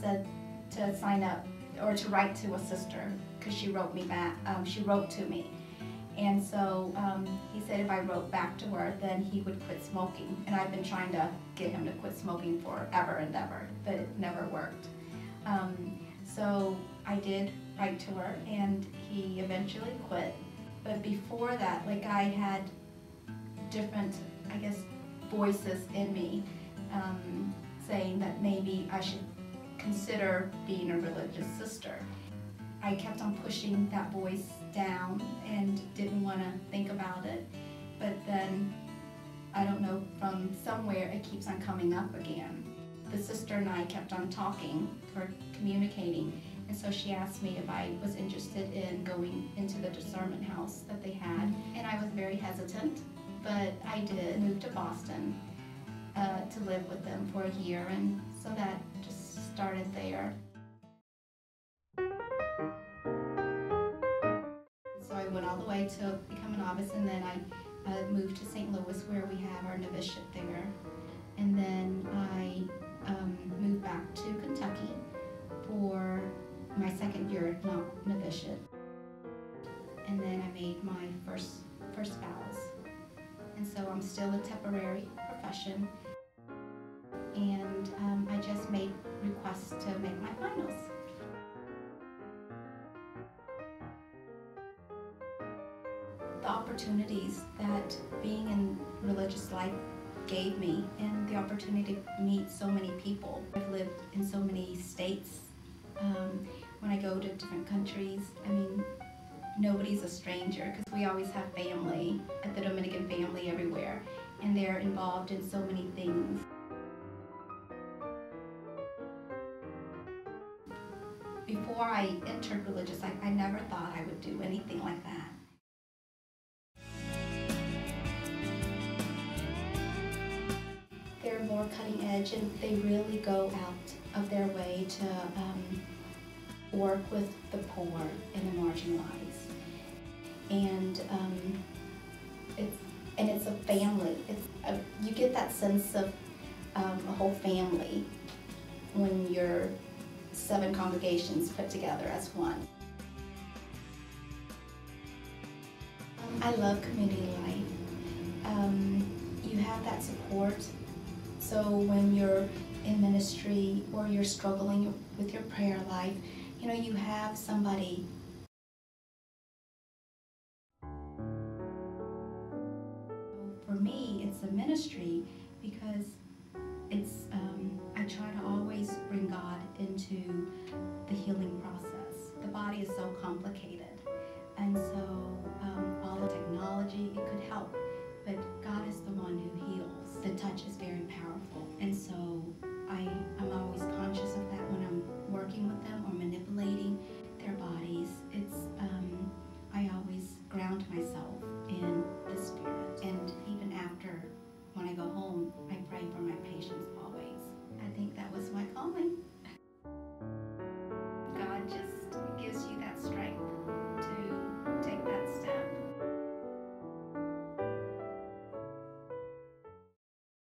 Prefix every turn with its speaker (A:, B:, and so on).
A: said to sign up or to write to a sister because she wrote me back. She wrote to me. And so he said if I wrote back to her, then he would quit smoking. And I've been trying to get him to quit smoking forever and ever, but it never worked. So I did write to her, and he eventually quit. But before that, like, I had different, I guess, voices in me saying that maybe I should consider being a religious sister. I kept on pushing that voice down and didn't want to think about it. But then, I don't know, from somewhere it keeps on coming up again. The sister and I kept on talking or communicating, and so she asked me if I was interested in going into the discernment house that they had. And I was very hesitant, but I did move to Boston to live with them for a year, and so that just started there. So I went all the way to become a novice, and then I moved to St. Louis, where we have our novitiate there. And then I moved back to Kentucky for my second year novitiate. And then I made my first vows. And so I'm still a temporary profession. And I just made requests to make my finals. The opportunities that being in religious life gave me, and the opportunity to meet so many people. I've lived in so many states. When I go to different countries, I mean, nobody's a stranger, because we always have family, at the Dominican family everywhere, and they're involved in so many things. Before I entered religious life, I never thought I would do anything like that. They're more cutting edge, and they really go out of their way to work with the poor and the marginalized. And it's a family. You get that sense of a whole family when you're 7 congregations put together as one. I love community life. You have that support. So when you're in ministry or you're struggling with your prayer life, you know, you have somebody. For me, it's a ministry because I try to always bring God into the healing process. The body is so complicated, and so all the technology, it could help, but God is the one who heals. The touch is very powerful, and so I'm always